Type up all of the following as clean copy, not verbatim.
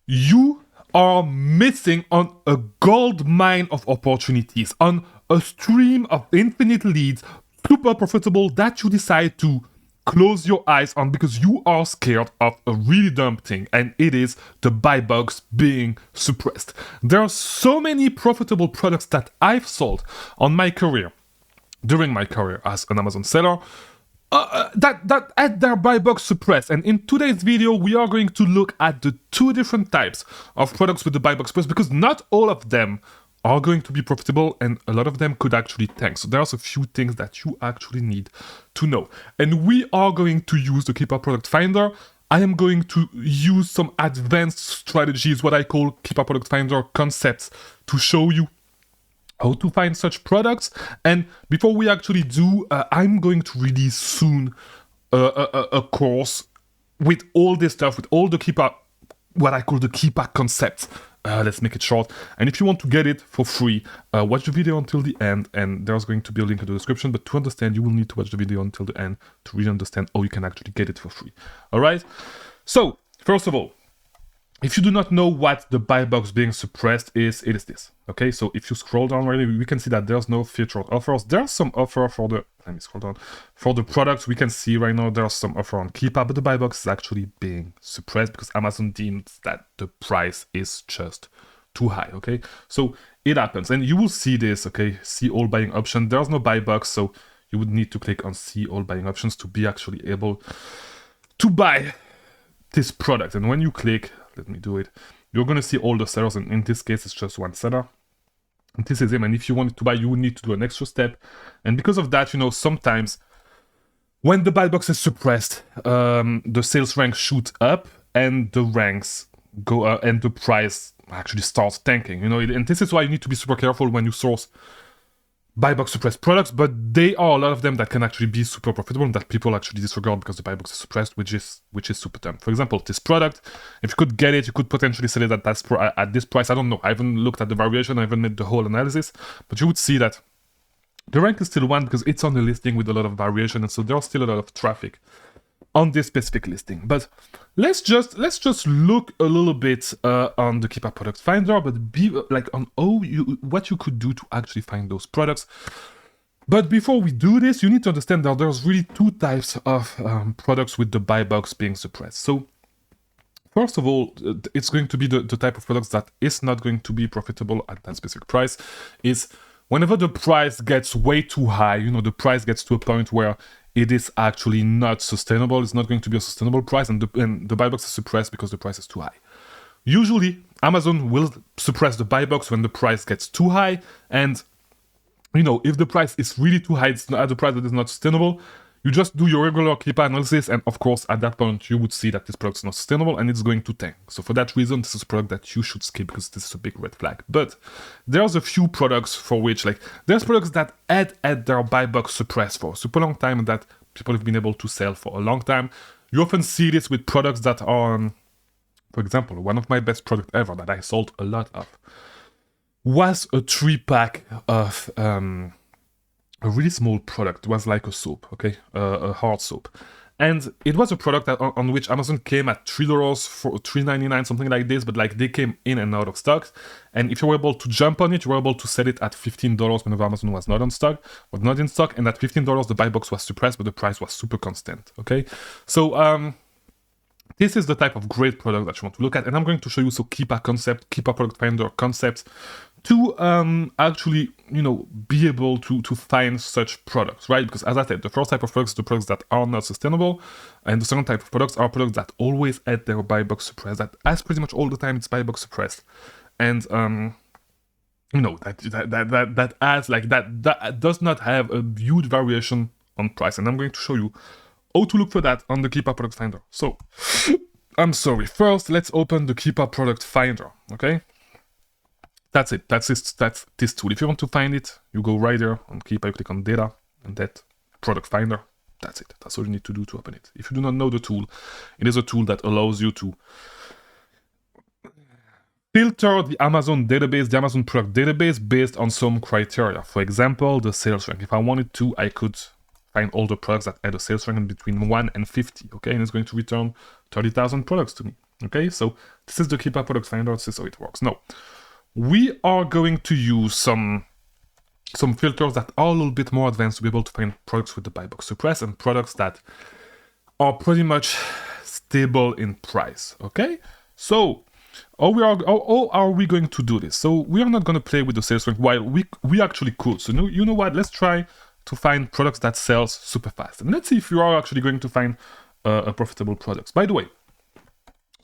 you are missing on a gold mine of opportunities, on a stream of infinite leads, super profitable, that you decide to close your eyes on because you are scared of a really dumb thing, and it is the buy box being suppressed. There are so many profitable products that I've sold on my career, during my career as an Amazon seller, that had their buy box suppressed. And in today's video, we are going to look at the two different types of products with the buy box suppressed, because not all of them are going to be profitable, and a lot of them could actually tank. So there's a few things that you actually need to know. And we are going to use the Keeper Product Finder. I am going to use some advanced strategies, what I call Keeper Product Finder concepts, to show you how to find such products. And before we actually do, I'm going to release soon a course with all this stuff, with all the Keeper, what I call the Keeper concepts. Let's make it short. And if you want to get it for free, watch the video until the end, and there's going to be a link in the description. But to understand, you will need to watch the video until the end to really understand how you can actually get it for free. All right? So, first of all, if you do not know what the buy box being suppressed is, it is this. Okay, so if you scroll down right, we can see that there's no featured offers. There's some offer for the, let me scroll down, for the products. We can see right now there's some offer on Keeper, but the buy box is actually being suppressed because Amazon deems that the price is just too high. Okay, so it happens, and you will see this. Okay, see all buying options. There's no buy box, so you would need to click on see all buying options to be actually able to buy this product. And when you click, let me do it, you're going to see all the sellers, and in this case it's just one seller, and this is him. And if you wanted to buy, you would need to do an extra step. And because of that, you know, sometimes when the buy box is suppressed, the sales rank shoot up and the ranks go and the price actually starts tanking, you know. And this is why you need to be super careful when you source buy box suppressed products, but there are a lot of them that can actually be super profitable and that people actually disregard because the buy box is suppressed, which is super dumb. For example, this product, if you could get it, you could potentially sell it at this price. I don't know. I haven't looked at the variation. I haven't made the whole analysis, but you would see that the rank is still one because it's on the listing with a lot of variation, and so there's still a lot of traffic on this specific listing. But let's just look a little bit on the Keeper Product Finder, but be like on what you could do to actually find those products. But before we do this, you need to understand that there's really two types of products with the buy box being suppressed. So first of all, it's going to be the type of products that is not going to be profitable at that specific price. Is whenever the price gets way too high, you know, the price gets to a point where it is actually not sustainable. It's not going to be a sustainable price, and the buy box is suppressed because the price is too high. Usually, Amazon will suppress the buy box when the price gets too high, and you know, if the price is really too high, it's at the price that is not sustainable, you just do your regular Keeper analysis, and of course, at that point, you would see that this product is not sustainable and it's going to tank. So for that reason, this is a product that you should skip because this is a big red flag. But there's a few products for which, like, there's products that had their buy box suppressed for a super long time and that people have been able to sell for a long time. You often see this with products that are, for example, one of my best products ever that I sold a lot of was a 3-pack of a really small product. It was like a soap, okay, a hard soap, and it was a product that on which Amazon came at $3 for $3.99, something like this. But like, they came in and out of stock, and if you were able to jump on it, you were able to sell it at $15 whenever Amazon was not in stock, and at $15 the buy box was suppressed, but the price was super constant. Okay, so this is the type of great product that you want to look at, and I'm going to show you some Keeper Product Finder concepts to actually, you know, be able to find such products, right? Because as I said, the first type of products are the products that are not sustainable, and the second type of products are products that always had their buy box suppressed, that as pretty much all the time it's buy box suppressed, and you know, that has like that does not have a huge variation on price, and I'm going to show you how to look for that on the Keeper Product Finder. So, I'm sorry. First, let's open the Keeper Product Finder. Okay. That's it. That's this tool. If you want to find it, you go right there on Keeper, you click on Data, and that Product Finder. That's it. That's all you need to do to open it. If you do not know the tool, it is a tool that allows you to filter the Amazon database, the Amazon product database, based on some criteria. For example, the sales rank. If I wanted to, I could find all the products that had a sales rank between 1 and 50, okay? And it's going to return 30,000 products to me. Okay, so this is the Keeper Product Finder. This is how it works. Now, we are going to use some filters that are a little bit more advanced to be able to find products with the buy box suppressed and products that are pretty much stable in price. Okay, so how are we going to do this? So we are not going to play with the sales rank while we actually could. So you know what? Let's try to find products that sells super fast, and let's see if you are actually going to find a profitable products. By the way,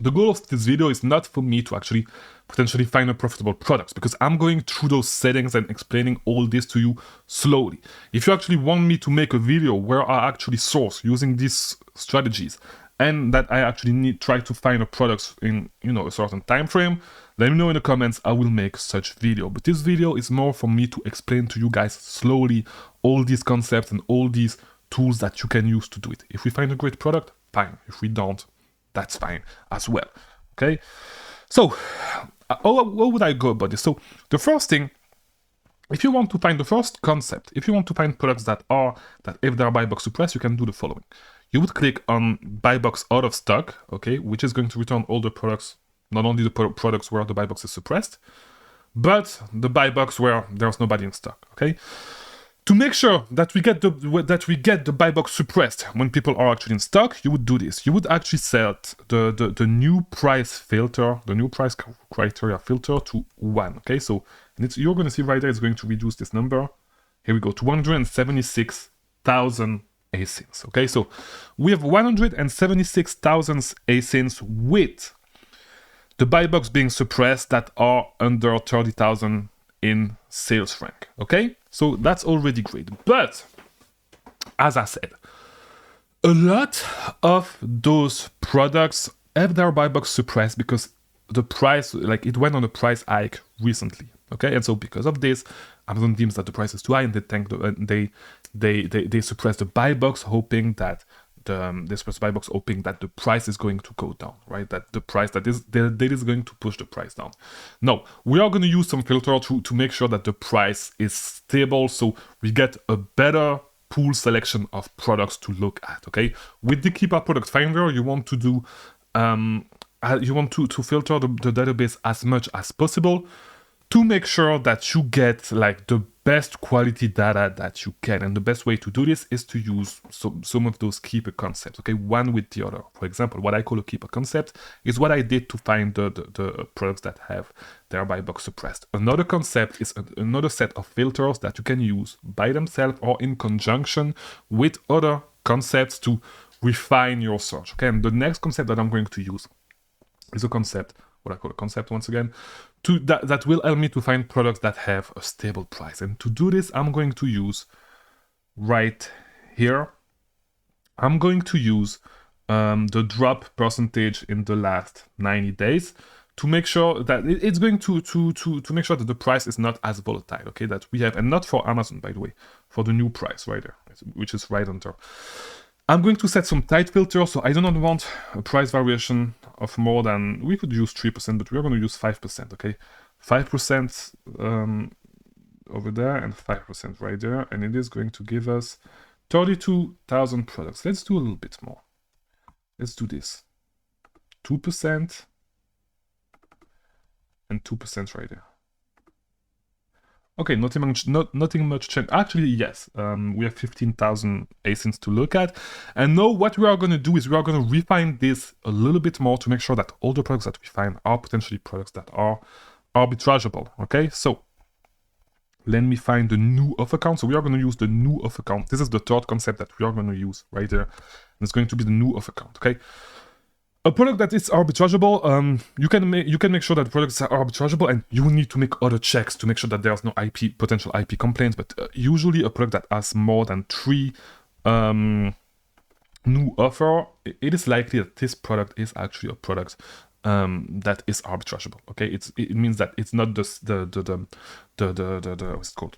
the goal of this video is not for me to actually potentially find a profitable products, because I'm going through those settings and explaining all this to you slowly. If you actually want me to make a video where I actually source using these strategies and that I actually try to find a product in a certain time frame, let me know in the comments. I will make such video. But this video is more for me to explain to you guys slowly all these concepts and all these tools that you can use to do it. If we find a great product, fine. If we don't, that's fine as well. Okay, so how would I go about this? So the first thing, if you want to find the first concept, if you want to find products that if they are buy box suppressed, you can do the following. You would click on buy box out of stock, okay, which is going to return all the products, not only the products where the buy box is suppressed, but the buy box where there's nobody in stock. Okay. To make sure that we get the buy box suppressed when people are actually in stock, you would do this. You would actually set the new price filter, the new price criteria filter to 1. Okay, so you're going to see right there, it's going to reduce this number. Here we go, to 176,000 asins. Okay, so we have 176,000 asins with the buy box being suppressed that are under 30,000 in sales rank. Okay, so that's already great. But as I said, a lot of those products have their buy box suppressed because the price, like it went on a price hike recently. Okay, and so because of this, Amazon deems that the price is too high, and they suppress the buy box, hoping that this buy box hoping that the price is going to go down, right? That the price that is going to push the price down. No, we are going to use some filter to make sure that the price is stable, so we get a better pool selection of products to look at. Okay, with the Keeper Product Finder, you want to do to filter the database as much as possible to make sure that you get like the best quality data that you can. And the best way to do this is to use some of those keeper concepts, okay, one with the other. For example, what I call a keeper concept is what I did to find the products that have their buy box suppressed. Another concept is another set of filters that you can use by themselves or in conjunction with other concepts to refine your search. Okay, and the next concept that I'm going to use is a concept, what I call a concept once again, that will help me to find products that have a stable price. And to do this, I'm going to use right here, I'm going to use the drop percentage in the last 90 days to make sure that it's going to make sure that the price is not as volatile, okay, that we have, and not for Amazon, by the way, for the new price right there, which is right under. I'm going to set some tight filter, so I do not want a price variation of more than, we could use 3%, but we're going to use 5%, okay? 5% over there and 5% right there, and it is going to give us 32,000 products. Let's do a little bit more. Let's do this. 2% and 2% right there. Okay, nothing much change. Actually, yes, we have 15,000 asins to look at. And now what we are going to do is we are going to refine this a little bit more to make sure that all the products that we find are potentially products that are arbitrageable. Okay, so let me find the new off account. So we are going to use the new off account. This is the third concept that we are going to use right there. And it's going to be the new off account, okay? A product that is arbitrageable, you can make sure that products are arbitrageable, and you need to make other checks to make sure that there's no potential IP complaints. But usually, a product that has more than 3 new offer, it is likely that this product is actually a product that is arbitrageable. Okay, it means that it's not what's it called?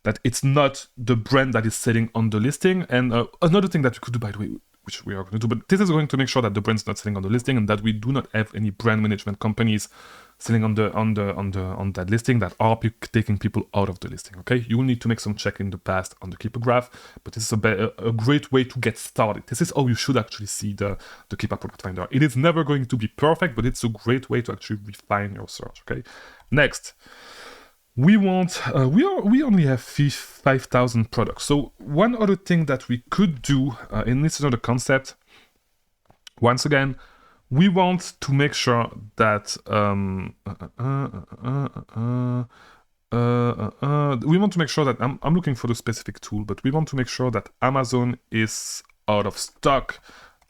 That it's not the brand that is selling on the listing. And another thing that you could do, by the way, which we are going to do, but this is going to make sure that the brand's not selling on the listing and that we do not have any brand management companies selling on that listing that are taking people out of the listing. Okay, you will need to make some check in the past on the keeper graph, but this is a great way to get started. This is how you should actually see the keeper product finder. It is never going to be perfect, but it's a great way to actually refine your search. Okay, next. We want, we only have 5,000 products. So one other thing that we could do, and this is another concept, once again, we want to make sure that, we want to make sure that, I'm looking for the specific tool, but we want to make sure that Amazon is out of stock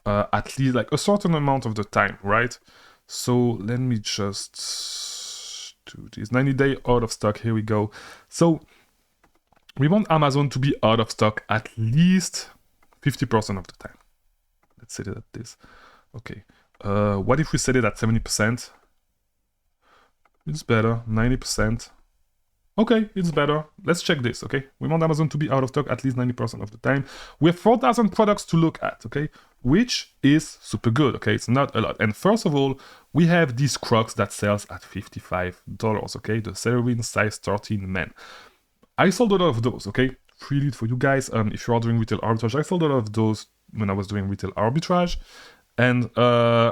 at least like a certain amount of the time, right? So let me just... This 90-day out of stock. Here we go. So we want Amazon to be out of stock at least 50% of the time. Let's set it at this. Okay. What if we set it at 70%? It's better. 90%. Okay, it's better. Let's check this, okay? We want Amazon to be out of stock at least 90% of the time. We have 4,000 products to look at, okay? Which is super good, okay? It's not a lot. And first of all, we have these Crocs that sells at $55, okay? The Celerine size 13 men. I sold a lot of those, okay? Free lead for you guys. If you are doing retail arbitrage, I sold a lot of those when I was doing retail arbitrage. And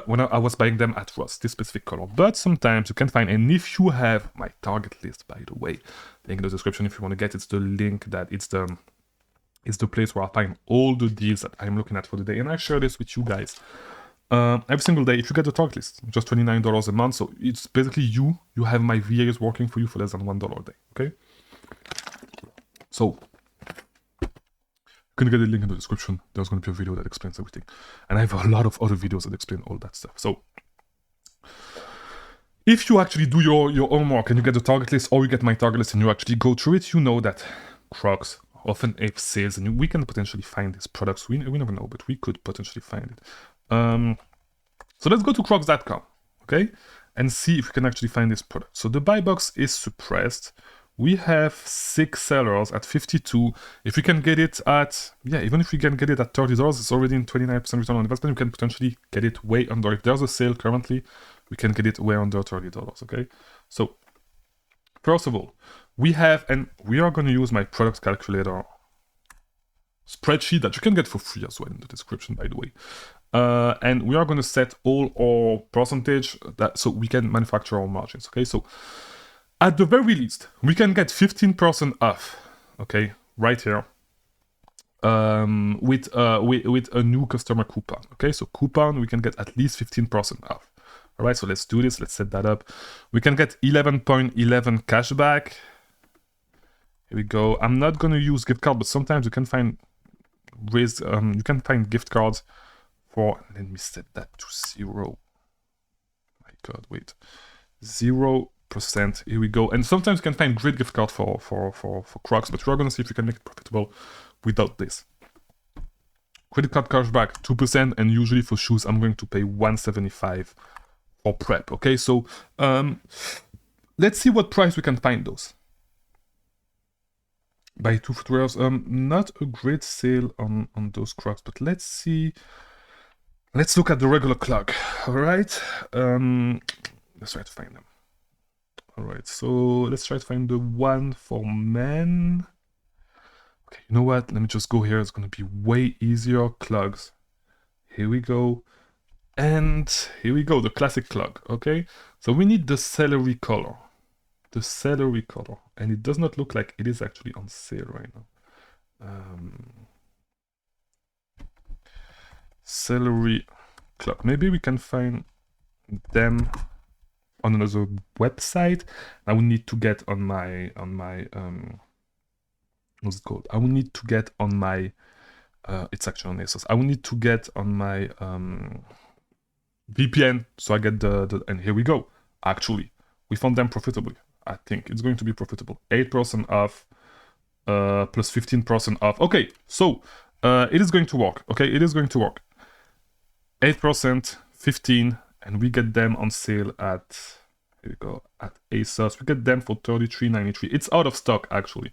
when I was buying them at Ross, this specific color. But sometimes you can find, and if you have my target list, by the way, link in the description if you want to get, it's the link that it's the place where I find all the deals that I'm looking at for the day. And I share this with you guys every single day. If you get the target list, just $29 a month. So it's basically you have my VAs working for you for less than $1 a day, okay? So you can get the link in the description. There's going to be a video that explains everything. And I have a lot of other videos that explain all that stuff. So if you actually do your homework and you get the target list, or you get my target list and you actually go through it, you know that Crocs often have sales, and we can potentially find these products. We never know, but we could potentially find it. So let's go to crocs.com, okay? And see if we can actually find this product. So the buy box is suppressed. We have 6 sellers at 52. If we can get it at, even if we can get it at $30, it's already in 29% return on investment. We can potentially get it way under. If there's a sale currently, we can get it way under $30, okay? So, first of all, we have, and we are going to use my product calculator spreadsheet that you can get for free as well in the description, by the way. And we are going to set all our percentage so we can manufacture our margins, okay? So, at the very least, we can get 15% off, okay, right here, with a new customer coupon, okay? So coupon, we can get at least 15% off. All right, so let's do this. Let's set that up. We can get 11.11 cashback. Here we go. I'm not going to use gift card, but sometimes you can find gift cards for, let me set that to 0. My God, wait, 0%. Here we go. And sometimes you can find great gift card for Crocs, but we're going to see if we can make it profitable without this. Credit card cashback 2%, and usually for shoes I'm going to pay $175 for prep. Okay, so let's see what price we can find those. Buy 2 footwears. Not a great sale on those Crocs, but let's see. Let's look at the regular clog. All right. Let's try to find them. Alright, so let's try to find the one for men. Okay, you know what? Let me just go here. It's going to be way easier. Clogs. Here we go. And here we go, the classic clog. Okay, so we need the celery color. The celery color. And it does not look like it is actually on sale right now. Celery clog. Maybe we can find them on another website. I will need to get on my what's it called? I will need to get on my it's actually on ASOS. I will need to get on my VPN, so I get the and here we go. Actually, we found them profitably. I think it's going to be profitable. 8% off, plus 15% off. Okay, so it is going to work. Okay, it is going to work. 8%, 15%. And we get them on sale at, here we go, at ASOS. We get them for $33.93. It's out of stock, actually.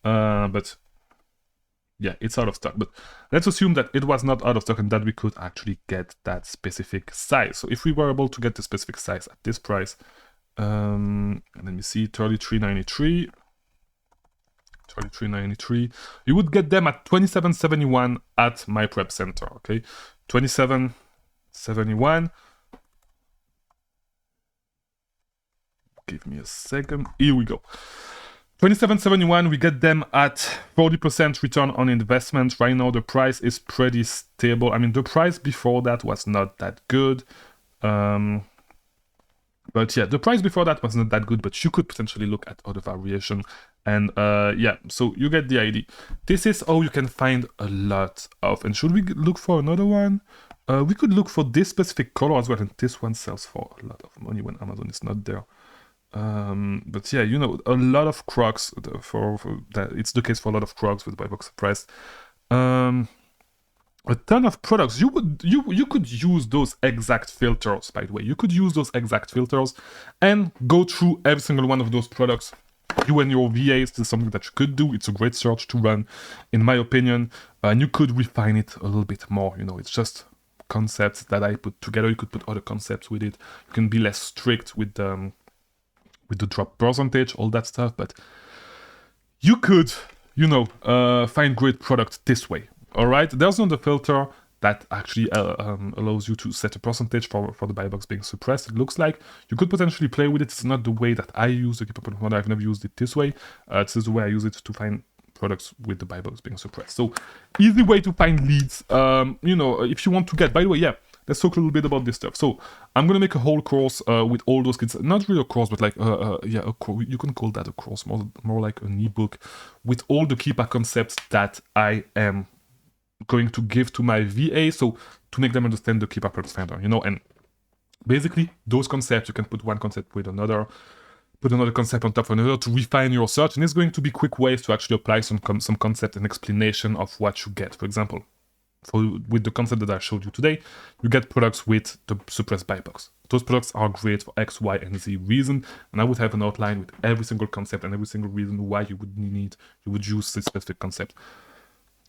But, yeah, it's out of stock. But let's assume that it was not out of stock and that we could actually get that specific size. So if we were able to get the specific size at this price, Let me see, 33.93. 33.93. You would get them at 27.71 at my prep center. Okay, 27.71. Give me a second. Here we go. 27.71. We get them at 40% return on investment. Right now, the price is pretty stable. I mean, the price before that was not that good. But yeah, the price before that was not that good, but you could potentially look at other variation. And yeah, so you get the idea. This is how you can find a lot of. And should we look for another one? We could look for this specific color as well. And this one sells for a lot of money when Amazon is not there. But yeah, you know, a lot of Crocs for that. It's the case for a lot of Crocs with buy box suppressed. A ton of products. You could use those exact filters, by the way. You could use those exact filters and go through every single one of those products. You and your VAs, this is something that you could do. It's a great search to run, in my opinion. And you could refine it a little bit more. You know, it's just concepts that I put together. You could put other concepts with it. You can be less strict with the drop percentage, all that stuff. But you could, you know, find great product this way. All right, there's another filter that actually allows you to set a percentage for the buy box being suppressed. It looks like you could potentially play with it. It's not the way that I use the keep up model. I've never used it this way. This is the way I use it to find products with the buy box being suppressed. So easy way to find leads. You know, if you want to get, by the way, yeah, let's talk a little bit about this stuff. So I'm gonna make a whole course with all those kids. Not really a course, but like yeah, you can call that a course, more like an ebook with all the keeper concepts that I am going to give to my VA, so to make them understand the keeper product finder, you know. And basically those concepts, you can put one concept with another, put another concept on top of another to refine your search, and it's going to be quick ways to actually apply some concept and explanation of what you get. For example, with the concept that I showed you today, you get products with the suppressed buy box. Those products are great for X, Y, and Z reason, and I would have an outline with every single concept and every single reason why you would use this specific concept.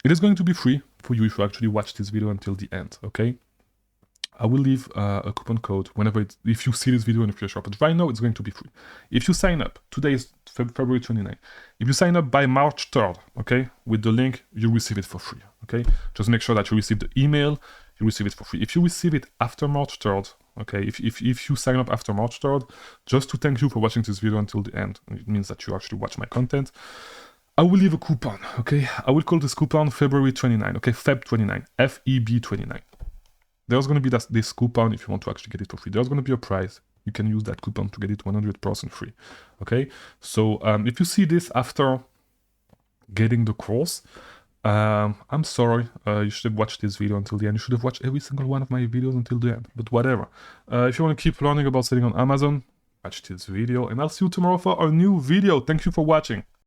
It is going to be free for you if you actually watch this video until the end, okay? I will leave a coupon code if you see this video and if you're sure, but right now it's going to be free. If you sign up, today is February 29th. If you sign up by March 3rd, okay, with the link, you receive it for free, okay? Just make sure that you receive the email, you receive it for free. If you receive it after March 3rd, okay, if you sign up after March 3rd, just to thank you for watching this video until the end, it means that you actually watch my content, I will leave a coupon, okay? I will call this coupon February 29, okay? Feb 29, FEB 29. There's going to be this coupon if you want to actually get it for free. There's going to be a price. You can use that coupon to get it 100% free, okay? So if you see this after getting the course, I'm sorry, you should have watched this video until the end. You should have watched every single one of my videos until the end, but whatever. If you want to keep learning about selling on Amazon, watch this video, and I'll see you tomorrow for a new video. Thank you for watching.